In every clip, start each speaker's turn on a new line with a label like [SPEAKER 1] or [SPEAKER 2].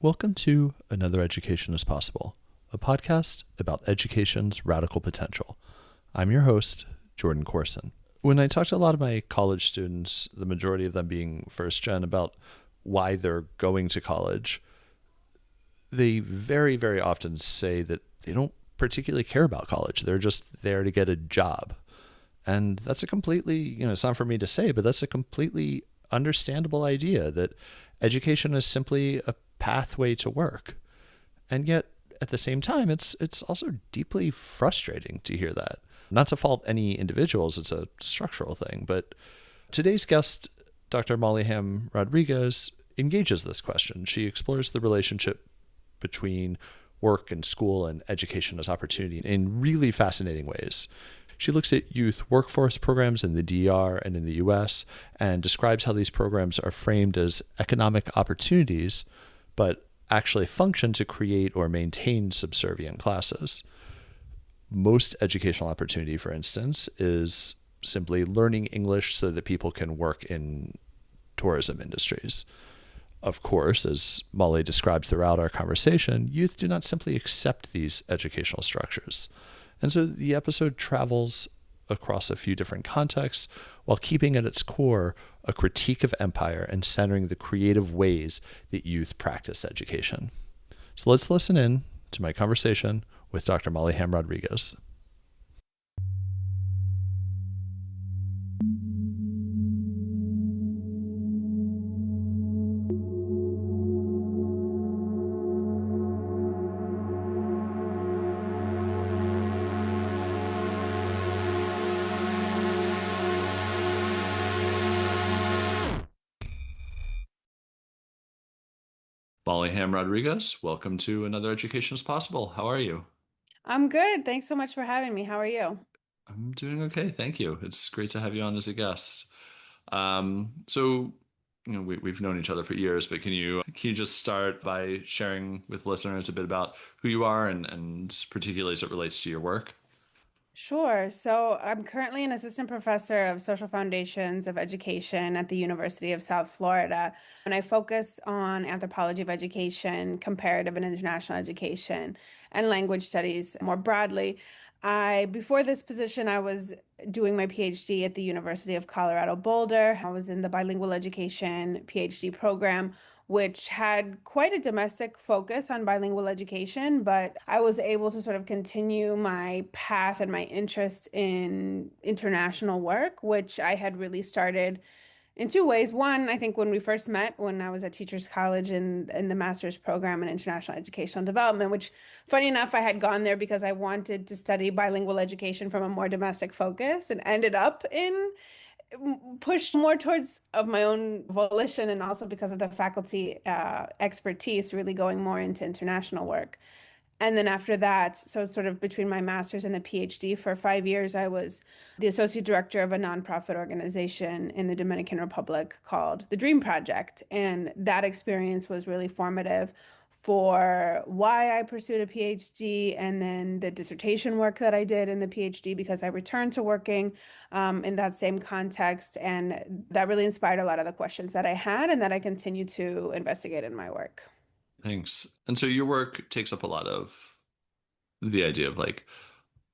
[SPEAKER 1] Welcome to Another Education is Possible, a podcast about education's radical potential. I'm your host, Jordan Corson. When I talk to a lot of my college students, the majority of them being first gen, about why they're going to college, they very, very often say that they don't particularly care about college. They're just there to get a job. And that's a completely, it's not for me to say, but that's a completely understandable idea that education is simply a pathway to work. And yet, at the same time, it's also deeply frustrating to hear that. Not to fault any individuals, it's a structural thing. But today's guest, Dr. Molly Hamm-Rodriguez, engages this question. She explores the relationship between work and school and education as opportunity in really fascinating ways. She looks at youth workforce programs in the D.R. and in the U.S. and describes how these programs are framed as economic opportunities, but actually function to create or maintain subservient classes. Most educational opportunity, for instance, is simply learning English so that people can work in tourism industries. Of course, as Molly described throughout our conversation, youth do not simply accept these educational structures. And so the episode travels across a few different contexts while keeping at its core a critique of empire and centering the creative ways that youth practice education. So let's listen in to my conversation with Dr. Molly Hamm-Rodriguez. Molly Hamm-Rodriguez, welcome to Another Education is Possible. How are you?
[SPEAKER 2] I'm good. Thanks so much for having me. How are you?
[SPEAKER 1] I'm doing okay, thank you. It's great to have you on as a guest. We've known each other for years, but can you just start by sharing with listeners a bit about who you are and particularly as it relates to your work?
[SPEAKER 2] Sure. So I'm currently an assistant professor of social foundations of education at the University of South Florida, and I focus on anthropology of education, comparative and international education, and language studies more broadly. Before this position, I was doing my PhD at the University of Colorado Boulder. I was in the bilingual education PhD program, which had quite a domestic focus on bilingual education, but I was able to sort of continue my path and my interest in international work, which I had really started in two ways. One, I think when we first met, when I was at Teachers College in the master's program in international educational development, which funny enough, I had gone there because I wanted to study bilingual education from a more domestic focus and ended up in pushed more towards of my own volition and also because of the faculty expertise really going more into international work. And then after that, so sort of between my master's and the PhD for 5 years, I was the associate director of a nonprofit organization in the Dominican Republic called the Dream Project. And that experience was really formative for why I pursued a PhD and then the dissertation work that I did in the PhD because I returned to working in that same context. And that really inspired a lot of the questions that I had and that I continue to investigate in my work.
[SPEAKER 1] Thanks. And so your work takes up a lot of the idea of like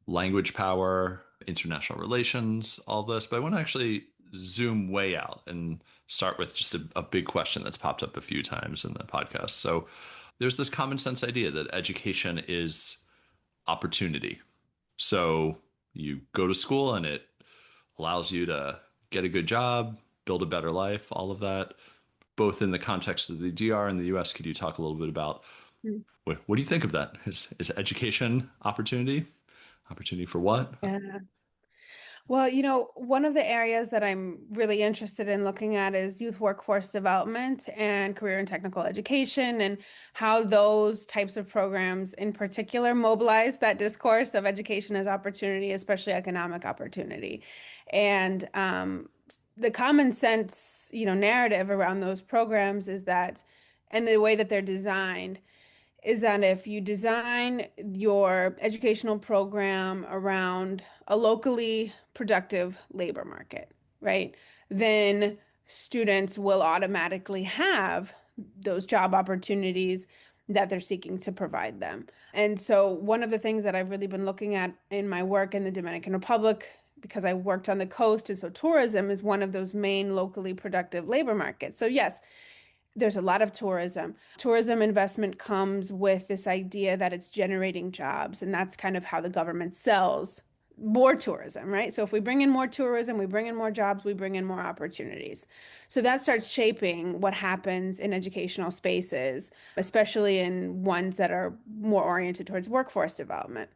[SPEAKER 1] language power, international relations, all this, but I want to actually zoom way out and start with just a big question that's popped up a few times in the podcast. So there's this common sense idea that education is opportunity. So you go to school and it allows you to get a good job, build a better life, all of that, both in the context of the DR and the US. Could you talk a little bit about what do you think of that? Is education opportunity? Opportunity for what?
[SPEAKER 2] Yeah. Well, one of the areas that I'm really interested in looking at is youth workforce development and career and technical education, and how those types of programs in particular mobilize that discourse of education as opportunity, especially economic opportunity. And the common sense, narrative around those programs is that, and the way that they're designed, is that if you design your educational program around a locally productive labor market, right, then students will automatically have those job opportunities that they're seeking to provide them. And so one of the things that I've really been looking at in my work in the Dominican Republic, because I worked on the coast, and so tourism is one of those main locally productive labor markets. So yes, there's a lot of tourism. Tourism investment comes with this idea that it's generating jobs, and that's kind of how the government sells more tourism, right? So if we bring in more tourism, we bring in more jobs, we bring in more opportunities. So that starts shaping what happens in educational spaces, especially in ones that are more oriented towards workforce development.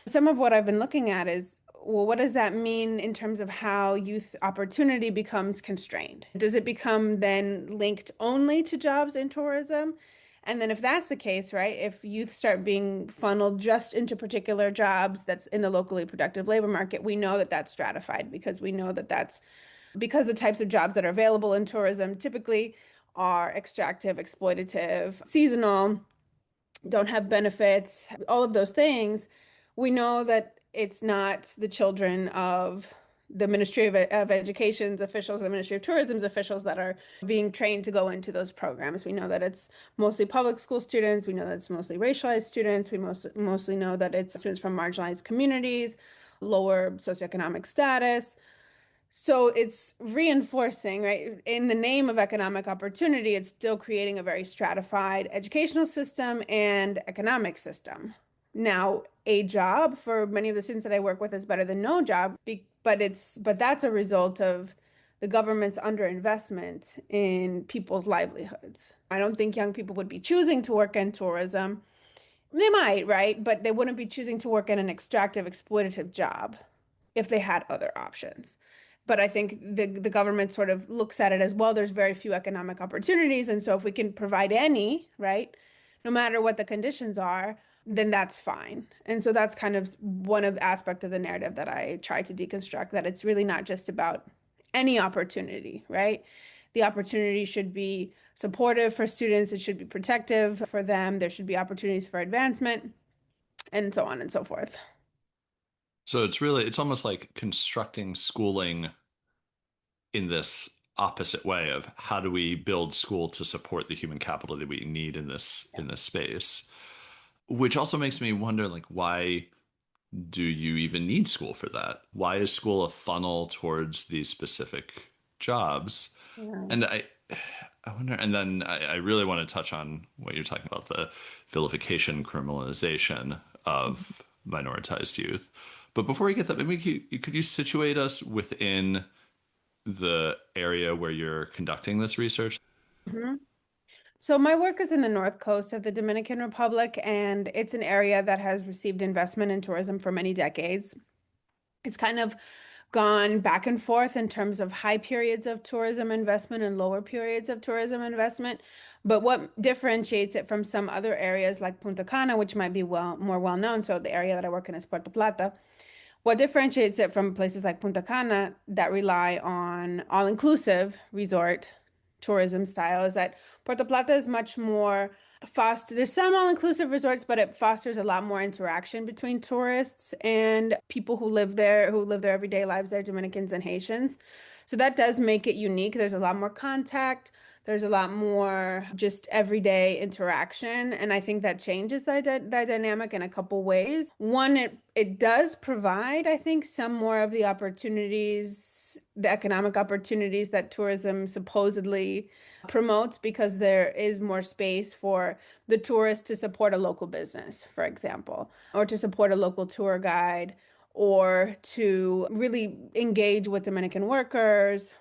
[SPEAKER 2] Some of what I've been looking at is, well, what does that mean in terms of how youth opportunity becomes constrained? Does it become then linked only to jobs in tourism? And then if that's the case, right, if youth start being funneled just into particular jobs that's in the locally productive labor market, we know that that's stratified because we know that that's because the types of jobs that are available in tourism typically are extractive, exploitative, seasonal, don't have benefits, all of those things. We know that it's not the children of the Ministry of Education's officials, the Ministry of Tourism's officials that are being trained to go into those programs. We know that it's mostly public school students. We know that it's mostly racialized students. We mostly know that it's students from marginalized communities, lower socioeconomic status. So it's reinforcing, right? In the name of economic opportunity, it's still creating a very stratified educational system and economic system. Now, a job for many of the students that I work with is better than no job, but that's a result of the government's underinvestment in people's livelihoods. I don't think young people would be choosing to work in tourism. They might, right? But they wouldn't be choosing to work in an extractive, exploitative job if they had other options. But I think the government sort of looks at it as, well, there's very few economic opportunities. And so if we can provide any, right, no matter what the conditions are, then that's fine. And so that's kind of one of the aspect of the narrative that I try to deconstruct, that it's really not just about any opportunity, right? The opportunity should be supportive for students. It should be protective for them. There should be opportunities for advancement and so on and so forth.
[SPEAKER 1] So it's almost like constructing schooling in this opposite way of how do we build school to support the human capital that we need in this space, which also makes me wonder, like, why do you even need school for that? Why is school a funnel towards these specific jobs?
[SPEAKER 2] Yeah.
[SPEAKER 1] And I wonder, and then I really want to touch on what you're talking about, the vilification, criminalization of minoritized youth. But before we get that, maybe could you situate us within the area where you're conducting this research?
[SPEAKER 2] Mhm. So my work is in the north coast of the Dominican Republic, and it's an area that has received investment in tourism for many decades. It's kind of gone back and forth in terms of high periods of tourism investment and lower periods of tourism investment. But what differentiates it from some other areas like Punta Cana, which might be more well known, so the area that I work in is Puerto Plata. What differentiates it from places like Punta Cana that rely on all-inclusive resort tourism style is that Puerto Plata is much more foster. There's some all-inclusive resorts, but it fosters a lot more interaction between tourists and people who live their everyday lives there, Dominicans and Haitians. So that does make it unique. There's a lot more contact. There's a lot more just everyday interaction. And I think that changes that dynamic in a couple ways. One, it does provide, I think, some more of the opportunities, the economic opportunities that tourism supposedly promotes, because there is more space for the tourist to support a local business, for example, or to support a local tour guide, or to really engage with Dominican workers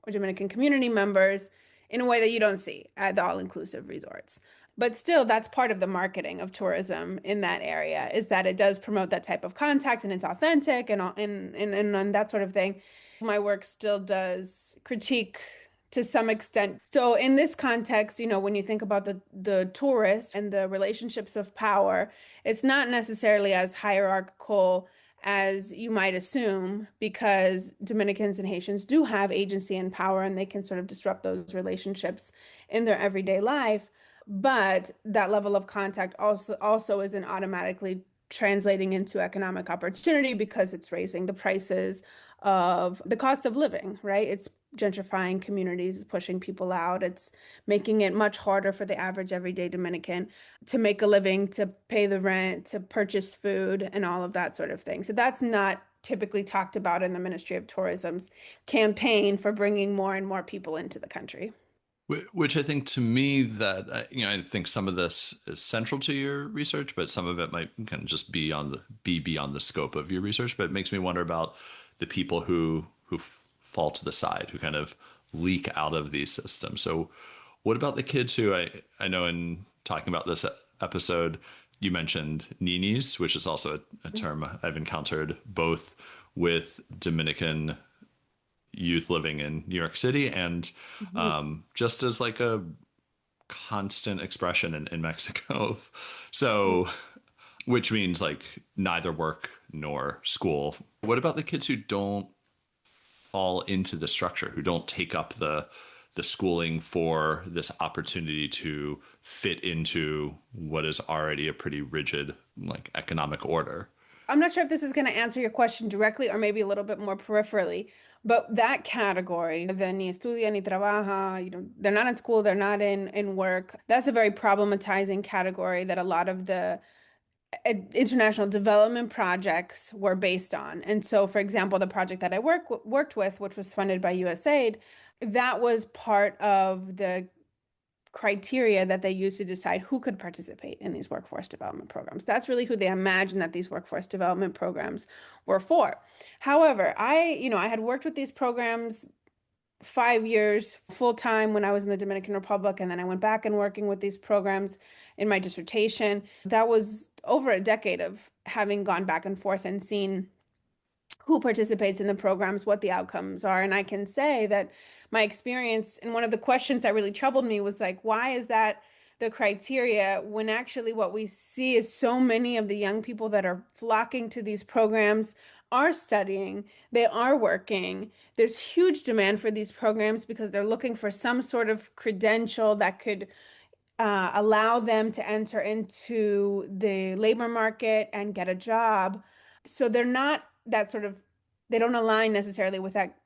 [SPEAKER 2] or Dominican community members in a way that you don't see at the all-inclusive resorts. But still, that's part of the marketing of tourism in that area, is that it does promote that type of contact and it's authentic and that sort of thing. My work still does critique to some extent. So in this context, when you think about the tourist and the relationships of power, it's not necessarily as hierarchical as you might assume, because Dominicans and Haitians do have agency and power, and they can sort of disrupt those relationships in their everyday life. But that level of contact also isn't automatically translating into economic opportunity, because it's raising the prices of the cost of living, right? It's gentrifying communities, pushing people out. It's making it much harder for the average everyday Dominican to make a living, to pay the rent, to purchase food, and all of that sort of thing. So that's not typically talked about in the Ministry of Tourism's campaign for bringing more and more people into the country.
[SPEAKER 1] Which I think to me that I think some of this is central to your research, but some of it might kind of just be beyond the scope of your research. But it makes me wonder about the people who fall to the side, who kind of leak out of these systems. So, what about the kids who I know in talking about this episode, you mentioned ninis, which is also a term I've encountered both with Dominican youth living in New York City and
[SPEAKER 2] Mhm.
[SPEAKER 1] just as like a constant expression in Mexico. So, which means like neither work nor school. What about the kids who don't fall into the structure, who don't take up the schooling for this opportunity to fit into what is already a pretty rigid like economic order?
[SPEAKER 2] I'm not sure if this is going to answer your question directly or maybe a little bit more peripherally, but that category, the ni estudia ni trabaja, they're not in school, they're not in work. That's a very problematizing category that a lot of the international development projects were based on. And so, for example, the project that I worked with, which was funded by USAID, that was part of the criteria that they use to decide who could participate in these workforce development programs. That's really who they imagined that these workforce development programs were for. However, I had worked with these programs 5 years full time when I was in the Dominican Republic, and then I went back and working with these programs in my dissertation. That was over a decade of having gone back and forth and seen who participates in the programs, what the outcomes are. And I can say that my experience, and one of the questions that really troubled me was like, why is that the criteria when actually what we see is so many of the young people that are flocking to these programs are studying, they are working. There's huge demand for these programs because they're looking for some sort of credential that could allow them to enter into the labor market and get a job. So they're not that sort of, they don't align necessarily with that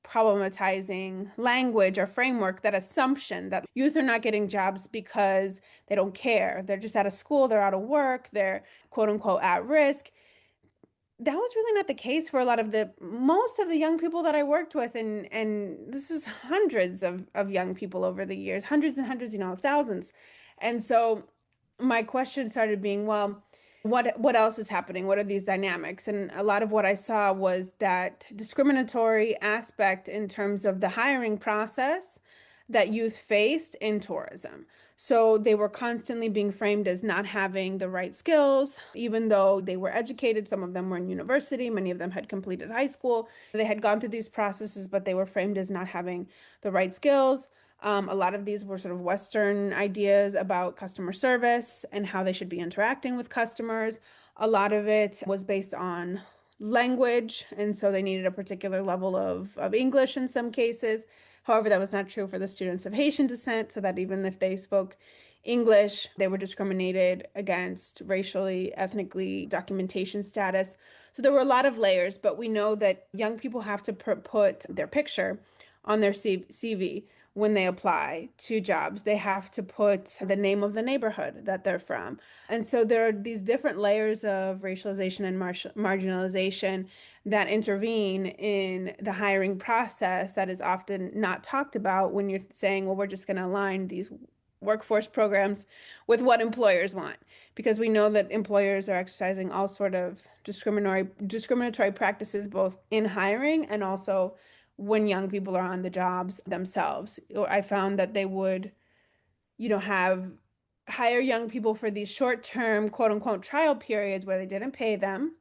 [SPEAKER 2] problematizing language or framework, that assumption that youth are not getting jobs because they don't care. They're just out of school, they're out of work, they're quote unquote at risk. That was really not the case for a lot of the most of the young people that I worked with, and this is hundreds of young people over the years, hundreds and hundreds, thousands. And so my question started being, well, what else is happening? What are these dynamics? And a lot of what I saw was that discriminatory aspect in terms of the hiring process that youth faced in tourism. So they were constantly being framed as not having the right skills, even though they were educated. Some of them were in university, many of them had completed high school. They had gone through these processes, but they were framed as not having the right skills. A lot of these were sort of Western ideas about customer service and how they should be interacting with customers. A lot of it was based on language, and so they needed a particular level of English in some cases. However, that was not true for the students of Haitian descent, so that even if they spoke English, they were discriminated against racially, ethnically, documentation status. So there were a lot of layers, but we know that young people have to put their picture on their CV when they apply to jobs. They have to put the name of the neighborhood that they're from. And so there are these different layers of racialization and marginalization that intervene in the hiring process that is often not talked about when you're saying, well, we're just going to align these workforce programs with what employers want, because we know that employers are exercising all sort of discriminatory practices both in hiring and also when young people are on the jobs themselves. I found that they would, have hire young people for these short-term quote unquote trial periods where they didn't pay them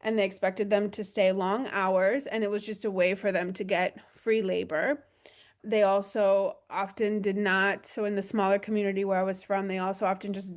[SPEAKER 2] and they expected them to stay long hours, and it was just a way for them to get free labor. They also often did not, so in the smaller community where I was from, they also often just,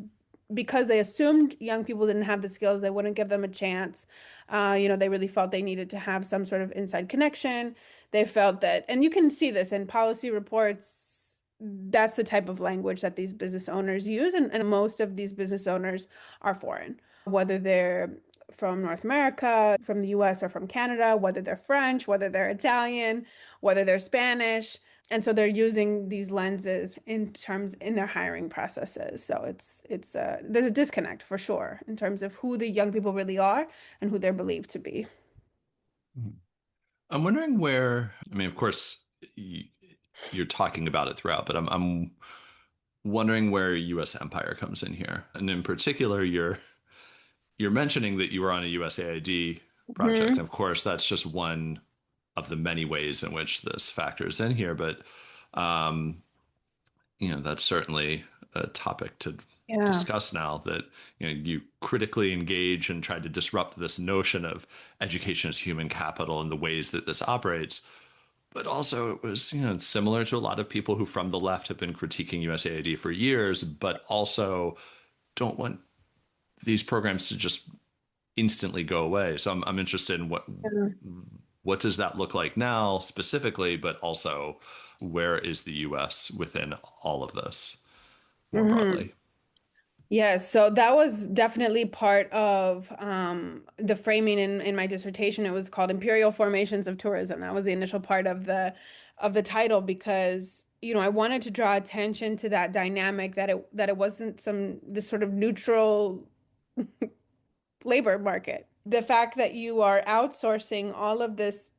[SPEAKER 2] because they assumed young people didn't have the skills, they wouldn't give them a chance. They really felt they needed to have some sort of inside connection. They felt that, and you can see this in policy reports, that's the type of language that these business owners use. And most of these business owners are foreign, whether they're from North America, from the US or from Canada, whether they're French, whether they're Italian, whether they're Spanish. And so they're using these lenses in their hiring processes. So it's there's a disconnect for sure in terms of who the young people really are and who they're believed to be.
[SPEAKER 1] Mhm. I'm wondering where, I mean, of course, you're talking about it throughout, but I'm wondering where U.S. empire comes in here. And in particular, you're mentioning that you were on a USAID project.
[SPEAKER 2] Mhm.
[SPEAKER 1] And of course, that's just one of the many ways in which this factors in here. But um, that's certainly a topic to
[SPEAKER 2] Yeah.
[SPEAKER 1] discuss now that you critically engage and try to disrupt this notion of education as human capital and the ways that this operates. But also, it was similar to a lot of people who from the left have been critiquing USAID for years, but also don't want these programs to just instantly go away. So I'm interested in what does that look like now specifically, but also where is the U.S. within all of this more
[SPEAKER 2] Mhm.
[SPEAKER 1] broadly?
[SPEAKER 2] Yes, so that was definitely part of the framing in my dissertation. It was called Imperial Formations of Tourism. That was the initial part of the title because, I wanted to draw attention to that dynamic that it wasn't this sort of neutral labor market. The fact that you are outsourcing all of this,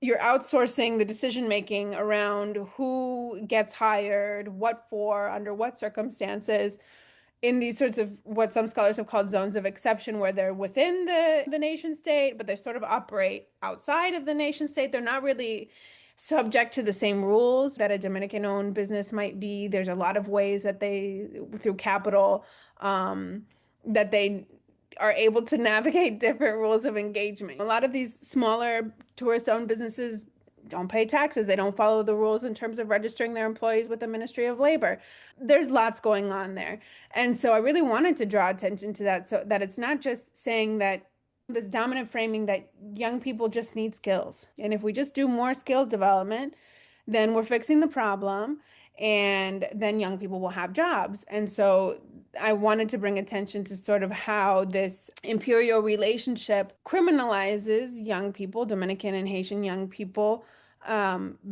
[SPEAKER 2] you're outsourcing the decision making around who gets hired, what for, under what circumstances in these sorts of what some scholars have called zones of exception, where they're within the nation state, but they sort of operate outside of the nation state. They're not really subject to the same rules that a Dominican-owned business might be. There's a lot of ways that through capital, that they are able to navigate different rules of engagement. A lot of these smaller tourist-owned businesses don't pay taxes. They don't follow the rules in terms of registering their employees with the Ministry of Labor. There's lots going on there. And so I really wanted to draw attention to that so that it's not just saying that this dominant framing that young people just need skills. And if we just do more skills development, then we're fixing the problem and then young people will have jobs. And so I wanted to bring attention to sort of how this imperial relationship criminalizes young people, Dominican and Haitian young people,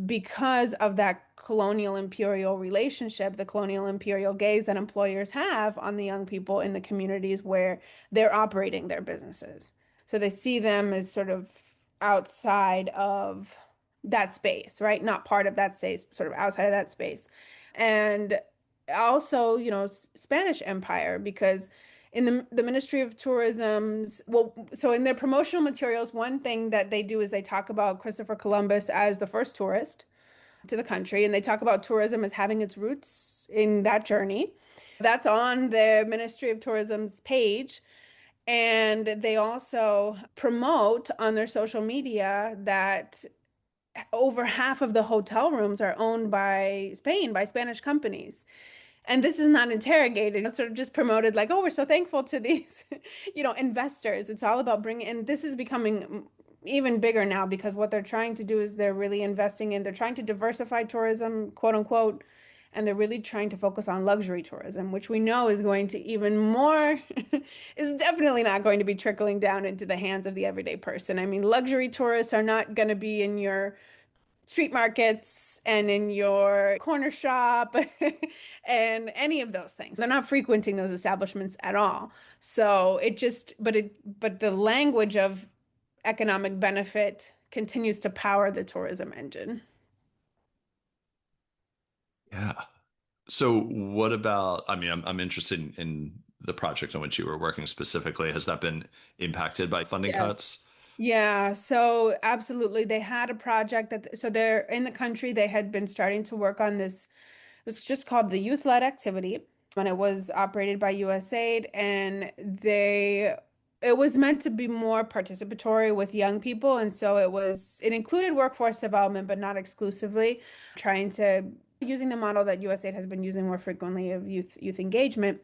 [SPEAKER 2] because of that colonial imperial relationship, the colonial imperial gaze that employers have on the young people in the communities where they're operating their businesses. So they see them as sort of outside of that space, right? Not part of that space, sort of outside of that space. And also, Spanish Empire, because in the Ministry of Tourism's, well, so in their promotional materials, one thing that they do is they talk about Christopher Columbus as the first tourist to the country, and they talk about tourism as having its roots in that journey. That's on the Ministry of Tourism's page. And they also promote on their social media that over half of the hotel rooms are owned by Spain, by Spanish companies. And this is not interrogated. It's sort of just promoted like, oh, we're so thankful to these, investors. It's all about bringing, and this is becoming even bigger now because what they're trying to do is they're trying to diversify tourism, quote unquote, and they're really trying to focus on luxury tourism, which we know is going to even more, is definitely not going to be trickling down into the hands of the everyday person. I mean, luxury tourists are not going to be in your street markets and in your corner shop and any of those things. They're not frequenting those establishments at all. So but the language of economic benefit continues to power the tourism engine.
[SPEAKER 1] Yeah. So what about, I mean, I'm interested in the project on which you were working specifically. Has that been impacted by funding
[SPEAKER 2] Yeah.
[SPEAKER 1] cuts?
[SPEAKER 2] Yeah, so absolutely. They had a project so they're in the country, they had been starting to work on this. It was just called the Youth-Led Activity, and it was operated by USAID, and it was meant to be more participatory with young people, and so it included workforce development, but not exclusively, trying to using the model that USAID has been using more frequently of youth engagement.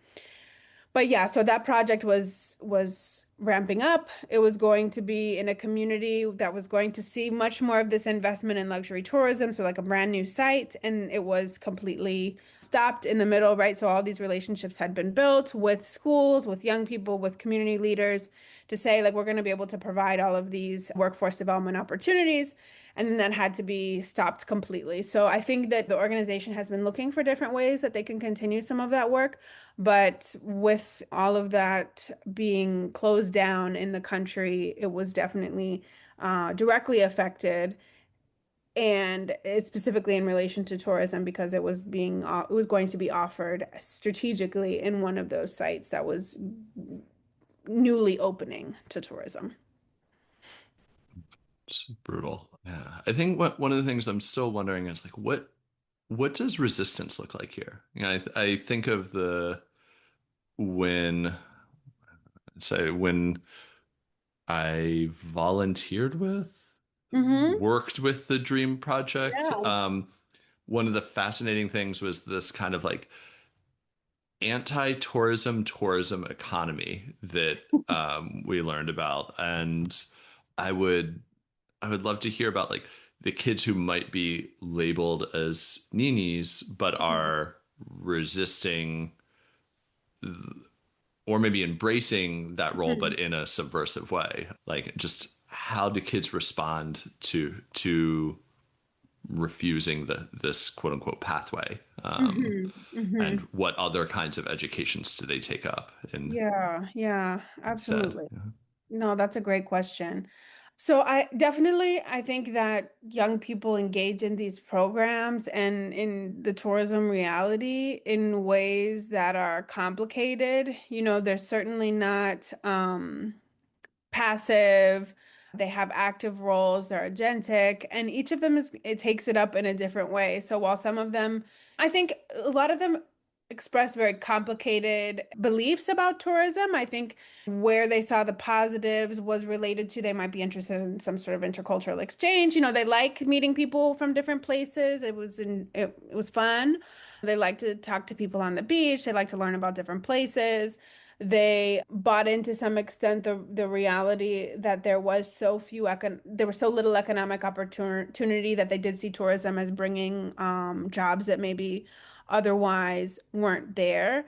[SPEAKER 2] But yeah, so that project was ramping up. It was going to be in a community that was going to see much more of this investment in luxury tourism, so like a brand new site, and it was completely stopped in the middle, right? So all these relationships had been built with schools, with young people, with community leaders to say like we're going to be able to provide all of these workforce development opportunities. And then that had to be stopped completely. So I think that the organization has been looking for different ways that they can continue some of that work. But with all of that being closed down in the country, it was definitely directly affected, and specifically in relation to tourism because it was going to be offered strategically in one of those sites that was newly opening to tourism.
[SPEAKER 1] It's brutal. Yeah. I think one of the things I'm still wondering is like what does resistance look like here? I think of the when when I volunteered with,
[SPEAKER 2] Hmm.
[SPEAKER 1] worked with the Dream Project.
[SPEAKER 2] Yeah.
[SPEAKER 1] One of the fascinating things was this kind of like anti-tourism economy that we learned about, and I would I would love to hear about like the kids who might be labeled as ninis but are resisting or maybe embracing that role but
[SPEAKER 2] Mhm.
[SPEAKER 1] in a subversive way. Like just how do kids respond to refusing this quote unquote pathway,
[SPEAKER 2] Hmm. Hmm.
[SPEAKER 1] and what other kinds of educations do they take up
[SPEAKER 2] Yeah, yeah,
[SPEAKER 1] instead?
[SPEAKER 2] absolutely.
[SPEAKER 1] Yeah.
[SPEAKER 2] No, that's a great question. So I think that young people engage in these programs and in the tourism reality in ways that are complicated. They're certainly not passive. They have active roles, they're agentic, and each of them it takes it up in a different way. So while some of them, I think a lot of them express very complicated beliefs about tourism. I think where they saw the positives was related to they might be interested in some sort of intercultural exchange. They like meeting people from different places. It was fun. They like to talk to people on the beach. They like to learn about different places. They bought into some extent the reality that there was so little economic opportunity that they did see tourism as bringing jobs that maybe otherwise weren't there.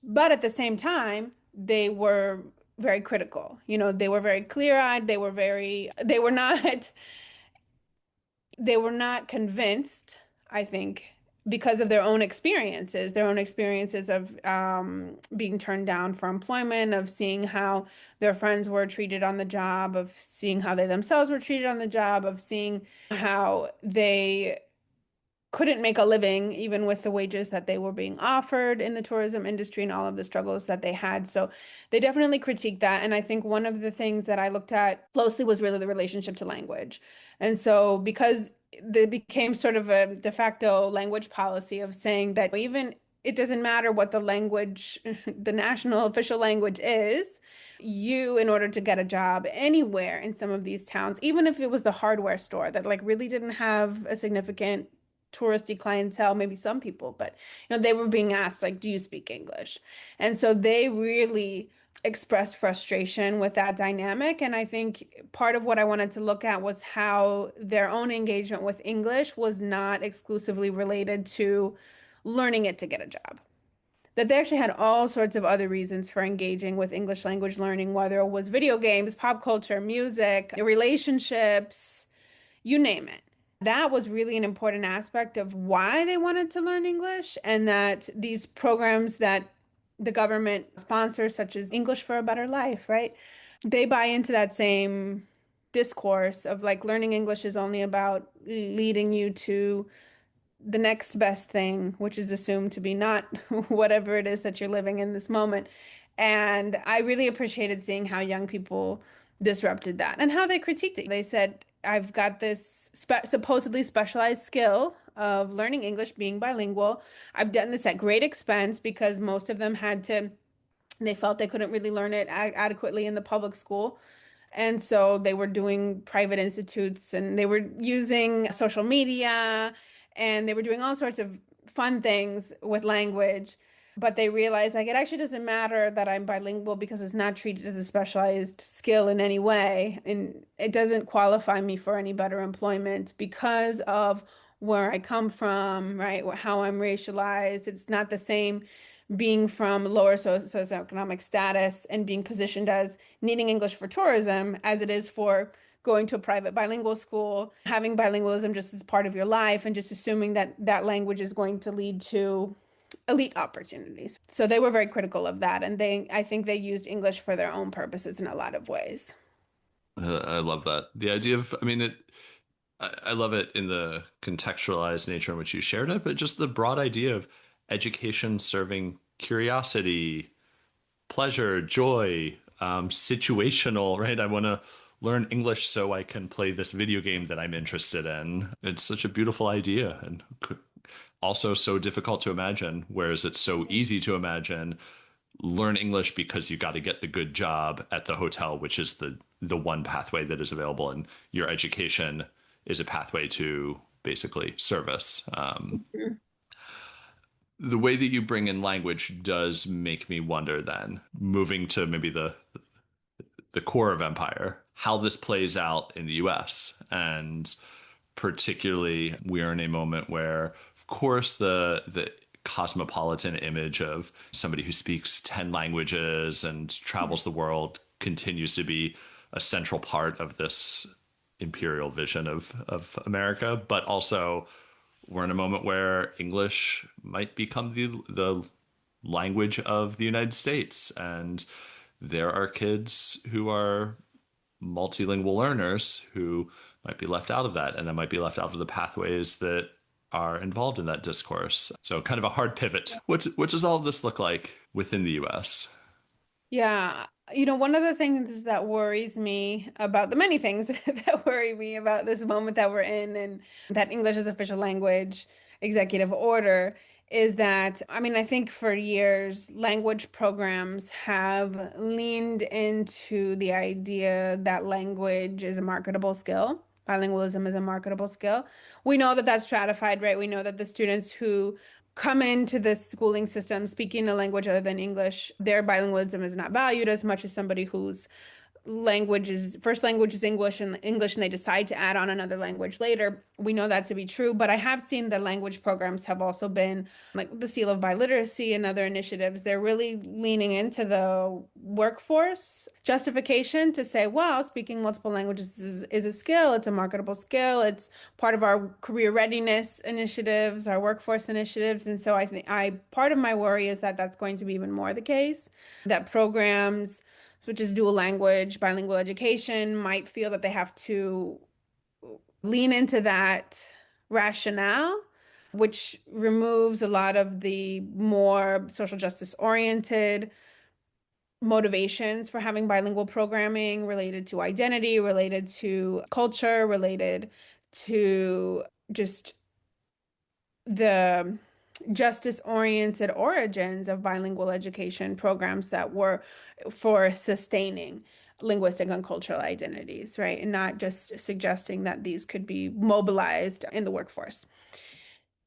[SPEAKER 2] But at the same time, they were very critical. They were very clear-eyed. They were not convinced, I think, because of their own experiences of being turned down for employment, of seeing how their friends were treated on the job, of seeing how they themselves were treated on the job, of seeing how they couldn't make a living even with the wages that they were being offered in the tourism industry and all of the struggles that they had. So they definitely critiqued that. And I think one of the things that I looked at closely was really the relationship to language. And so because there became sort of a de facto language policy of saying that even it doesn't matter what the language, the national official language is, in order to get a job anywhere in some of these towns, even if it was the hardware store that like really didn't have a significant touristy clientele, maybe some people, but they were being asked like, do you speak English? And so they really expressed frustration with that dynamic. And I think part of what I wanted to look at was how their own engagement with English was not exclusively related to learning it to get a job. That they actually had all sorts of other reasons for engaging with English language learning, whether it was video games, pop culture, music, relationships, you name it. That was really an important aspect of why they wanted to learn English, and that these programs that the government sponsors, such as English for a Better Life, right? They buy into that same discourse of like learning English is only about leading you to the next best thing, which is assumed to be not whatever it is that you're living in this moment. And I really appreciated seeing how young people disrupted that and how they critiqued it. They said, I've got this supposedly specialized skill of learning English, being bilingual. I've done this at great expense because most of them they felt they couldn't really learn it adequately in the public school. And so they were doing private institutes and they were using social media and they were doing all sorts of fun things with language. But they realize like it actually doesn't matter that I'm bilingual because it's not treated as a specialized skill in any way. And it doesn't qualify me for any better employment because of where I come from, right? How I'm racialized. It's not the same being from lower socioeconomic status and being positioned as needing English for tourism as it is for going to a private bilingual school, having bilingualism just as part of your life, and just assuming that that language is going to lead to elite opportunities. So they were very critical of that, and I think they used English for their own purposes in a lot of ways.
[SPEAKER 1] I love that. The idea of, I mean, I love it in the contextualized nature in which you shared it, but just the broad idea of education serving curiosity, pleasure, joy, situational, right? I want to learn English so I can play this video game that I'm interested in. It's such a beautiful idea and also so difficult to imagine, whereas it's so easy to imagine learn English because you got to get the good job at the hotel, which is the one pathway that is available, and your education is a pathway to basically service. The way that you bring in language does make me wonder then, moving to maybe the core of empire, how this plays out in the US. And particularly, we are in a moment where, of course, the cosmopolitan image of somebody who speaks 10 languages and travels the world continues to be a central part of this imperial vision of America. But also, we're in a moment where English might become the language of the United States. And there are kids who are multilingual learners who might be left out of that, and that might be left out of the pathways that are involved in that discourse. So kind of a hard pivot. What does all of this look like within the US?
[SPEAKER 2] Yeah, one of the things that worries me about the many things that worry me about this moment that we're in and that English is official language executive order is that, I mean, I think for years, language programs have leaned into the idea that language is a marketable skill. Bilingualism is a marketable skill. We know that that's stratified, right? We know that the students who come into the schooling system speaking a language other than English, their bilingualism is not valued as much as somebody whose first language is English and they decide to add on another language later. We know that to be true, but I have seen that language programs have also been like the Seal of Biliteracy and other initiatives. They're really leaning into the workforce justification to say, well, speaking multiple languages is a skill, it's a marketable skill, it's part of our career readiness initiatives, our workforce initiatives. And so I think part of my worry is that that's going to be even more the case, that programs which is dual language, bilingual education, might feel that they have to lean into that rationale, which removes a lot of the more social justice oriented motivations for having bilingual programming related to identity, related to culture, related to just the justice-oriented origins of bilingual education programs that were for sustaining linguistic and cultural identities, right? And not just suggesting that these could be mobilized in the workforce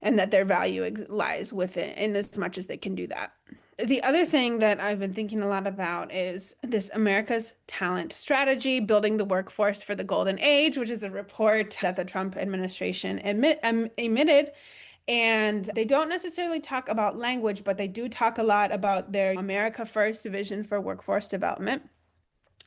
[SPEAKER 2] and that their value lies within in as much as they can do that. The other thing that I've been thinking a lot about is this America's Talent Strategy, Building the Workforce for the Golden Age, which is a report that the Trump administration emitted. And they don't necessarily talk about language, but they do talk a lot about their America First vision for workforce development,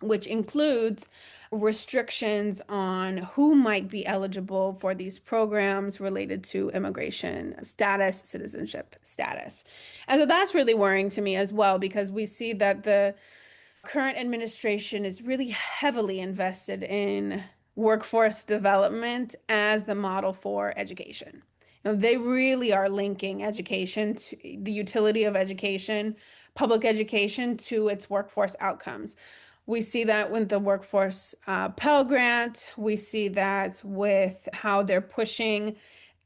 [SPEAKER 2] which includes restrictions on who might be eligible for these programs related to immigration status, citizenship status. And so that's really worrying to me as well, because we see that the current administration is really heavily invested in workforce development as the model for education. They really are linking education to the utility of education, public education to its workforce outcomes. We see that with the workforce Pell Grant. We see that with how they're pushing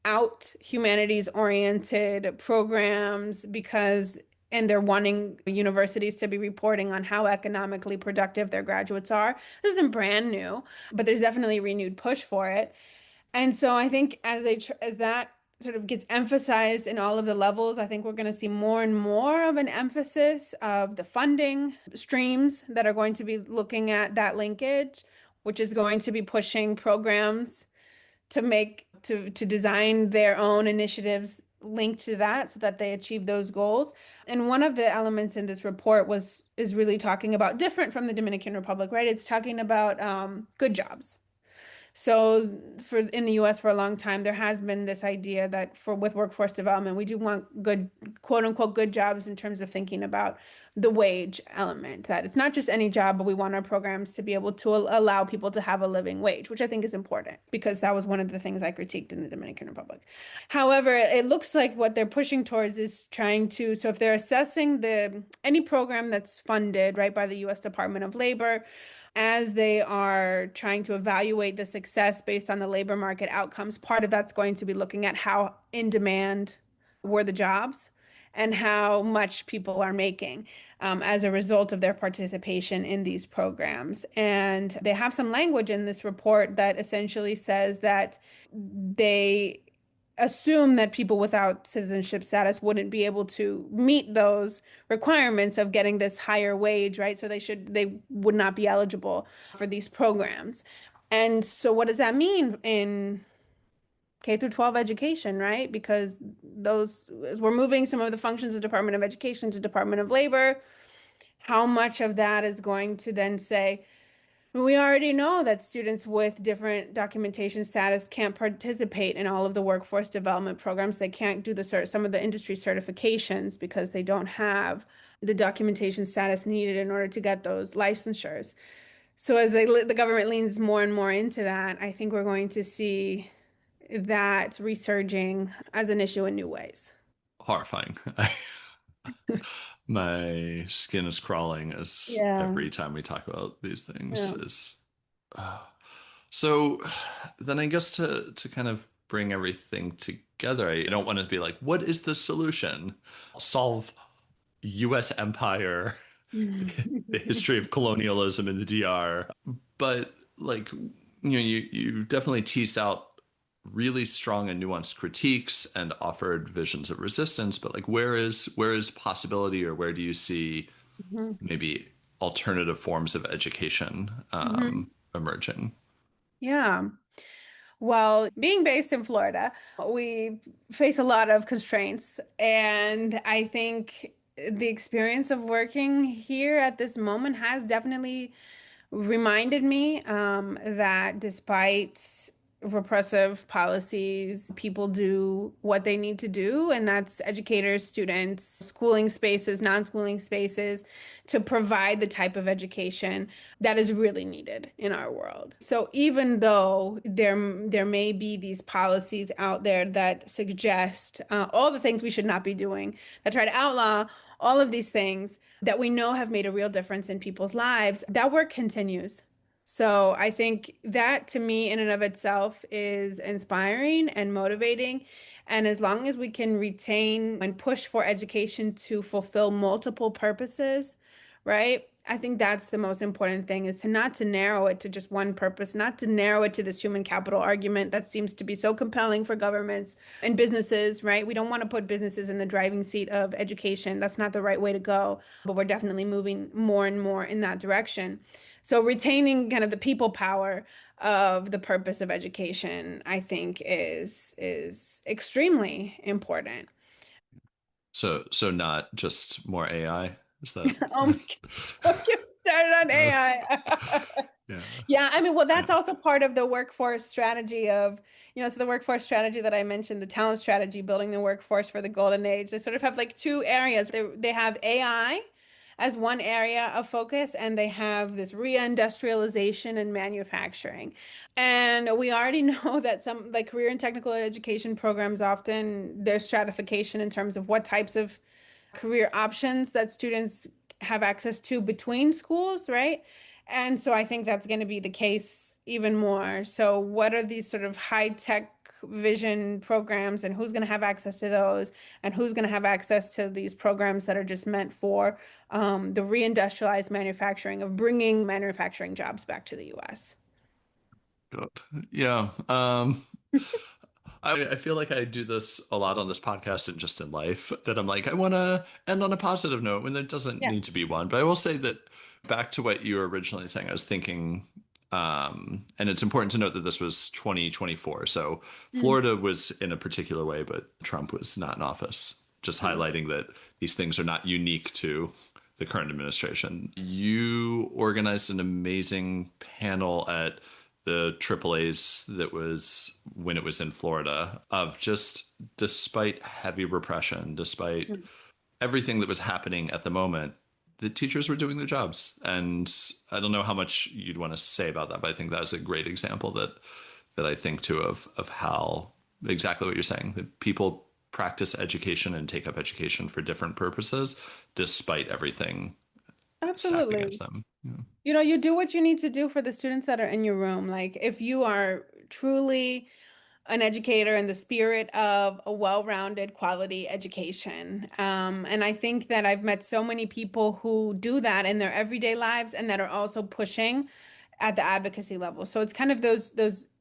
[SPEAKER 2] out humanities-oriented programs and they're wanting universities to be reporting on how economically productive their graduates are. This isn't brand new, but there's definitely a renewed push for it. And so I think as that sort of gets emphasized in all of the levels. I think we're going to see more and more of an emphasis of the funding streams that are going to be looking at that linkage, which is going to be pushing programs to design their own initiatives linked to that so that they achieve those goals. And one of the elements in this report was is really talking about different from the Dominican Republic, right? It's talking about good jobs. So for in the US for a long time, there has been this idea that for with workforce development, we do want good, quote unquote, good jobs in terms of thinking about the wage element, that it's not just any job, but we want our programs to be able to allow people to have a living wage, which I think is important because that was one of the things I critiqued in the Dominican Republic. However, it looks like what they're pushing towards is trying to, so if they're assessing the any program that's funded, right, by the US Department of Labor, as they are trying to evaluate the success based on the labor market outcomes, part of that's going to be looking at how in demand were the jobs and how much people are making as a result of their participation in these programs. And they have some language in this report that essentially says that they assume that people without citizenship status wouldn't be able to meet those requirements of getting this higher wage, right? So they would not be eligible for these programs. And so what does that mean in K through 12 education, right? Because those we're moving some of the functions of Department of Education to Department of Labor. How much of that is going to then say, we already know that students with different documentation status can't participate in all of the workforce development programs. They can't do some of the industry certifications because they don't have the documentation status needed in order to get those licensures. So as the government leans more and more into that, I think we're going to see that resurging as an issue in new ways.
[SPEAKER 1] Horrifying. My skin is crawling as
[SPEAKER 2] Yeah.
[SPEAKER 1] every time we talk about these things
[SPEAKER 2] Yeah.
[SPEAKER 1] is uh, so then I guess to kind of bring everything together, I don't want to be like, what is the solution? Solve US empire, the history of colonialism in the DR. But like, you definitely teased out really strong and nuanced critiques and offered visions of resistance, but like where is possibility, or where do you see
[SPEAKER 2] Mhm.
[SPEAKER 1] maybe alternative forms of education
[SPEAKER 2] Mhm.
[SPEAKER 1] emerging?
[SPEAKER 2] Yeah. Well, being based in Florida, we face a lot of constraints. And I think the experience of working here at this moment has definitely reminded me that despite repressive policies, people do what they need to do, and that's educators, students, schooling spaces, non-schooling spaces, to provide the type of education that is really needed in our world. So even though there may be these policies out there that suggest all the things we should not be doing, that try to outlaw all of these things that we know have made a real difference in people's lives, that work continues. So I think that to me in and of itself is inspiring and motivating. And as long as we can retain and push for education to fulfill multiple purposes, right? I think that's the most important thing, is to not to narrow it to just one purpose, not to narrow it to this human capital argument that seems to be so compelling for governments and businesses, right? We don't want to put businesses in the driving seat of education. That's not the right way to go, but we're definitely moving more and more in that direction. So retaining kind of the people power of the purpose of education, I think is extremely important.
[SPEAKER 1] So not just more AI, is that
[SPEAKER 2] Oh my gosh, don't get me started on AI.
[SPEAKER 1] yeah.
[SPEAKER 2] Yeah, I mean, well,
[SPEAKER 1] Yeah.
[SPEAKER 2] that's also part of the workforce strategy of, so the workforce strategy that I mentioned, the talent strategy, building the workforce for the golden age. They sort of have like two areas. They have AI as one area of focus, and they have this reindustrialization and manufacturing. And we already know that some like career and technical education programs, often there's stratification in terms of what types of career options that students have access to between schools, right? And so I think that's going to be the case even more. So what are these sort of high tech vision programs, and who's going to have access to those, and who's going to have access to these programs that are just meant for the reindustrialized manufacturing of bringing manufacturing jobs back to the US?
[SPEAKER 1] God. Yeah. I feel like I do this a lot on this podcast and just in life, that I'm like, I want to end on a positive note when there doesn't
[SPEAKER 2] Yeah.
[SPEAKER 1] need to be one. But I will say that back to what you were originally saying, I was thinking, and it's important to note that this was 2024. So
[SPEAKER 2] Mm,
[SPEAKER 1] Florida was in a particular way, but Trump was not in office. Just
[SPEAKER 2] mm,
[SPEAKER 1] highlighting that these things are not unique to the current administration. You organized an amazing panel at the AAA's that was when it was in Florida, of just, despite heavy repression, despite
[SPEAKER 2] mm.
[SPEAKER 1] everything that was happening at the moment, the teachers were doing their jobs. And I don't know how much you'd want to say about that, but I think that was a great example that I think too of how, exactly what you're saying, that people practice education and take up education for different purposes despite everything stacked against
[SPEAKER 2] Absolutely.
[SPEAKER 1] them. Yeah.
[SPEAKER 2] You do what you need to do for the students that are in your room. Like if you are truly an educator in the spirit of a well-rounded quality education. And I think that I've met so many people who do that in their everyday lives and that are also pushing at the advocacy level. So it's kind of those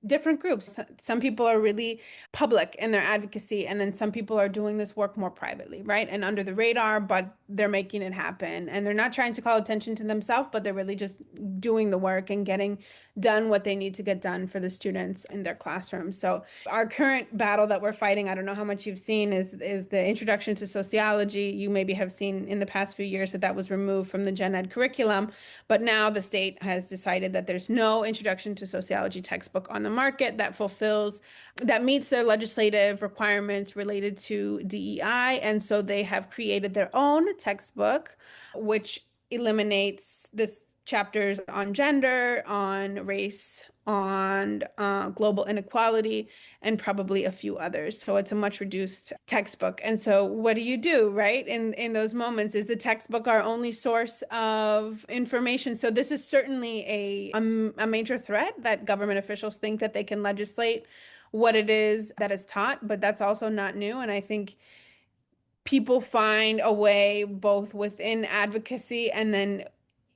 [SPEAKER 2] different groups. Some people are really public in their advocacy, and then some people are doing this work more privately, right? And under the radar, but they're making it happen. And they're not trying to call attention to themselves, but they're really just doing the work and getting done what they need to get done for the students in their classrooms. So our current battle that we're fighting, I don't know how much you've seen, is the introduction to sociology. You maybe have seen in the past few years that was removed from the gen ed curriculum, but now the state has decided that there's no introduction to sociology textbook on the market that meets their legislative requirements related to DEI. And so they have created their own textbook, which eliminates this chapters on gender, on race, on global inequality, and probably a few others. So it's a much reduced textbook. And so what do, right? In those moments, is the textbook our only source of information? So this is certainly a major threat that government officials think that they can legislate what it is that is taught, but that's also not new. And I think people find a way both within advocacy and then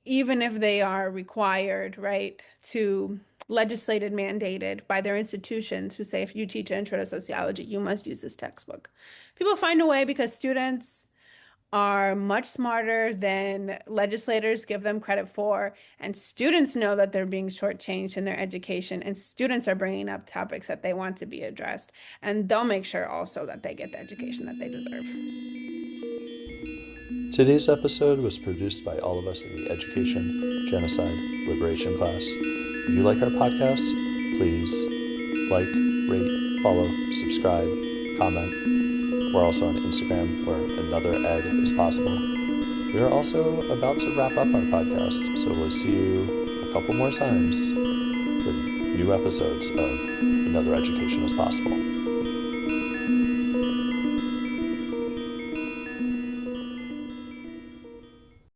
[SPEAKER 2] even if they are required, right, to legislated mandated by their institutions who say if you teach an intro to sociology, you must use this textbook. People find a way because students are much smarter than legislators give them credit for, and students know that they're being shortchanged in their education, and students are bringing up topics that they want to be addressed, and they'll make sure also that they get the education that they deserve.
[SPEAKER 1] Today's episode was produced by all of us in the Education, Genocide, Liberation class. If you like our podcast, please like, rate, follow, subscribe, comment. We're also on Instagram, where another ed is possible. We are also about to wrap up our podcast, so we'll see you a couple more times for new episodes of Another Education is Possible.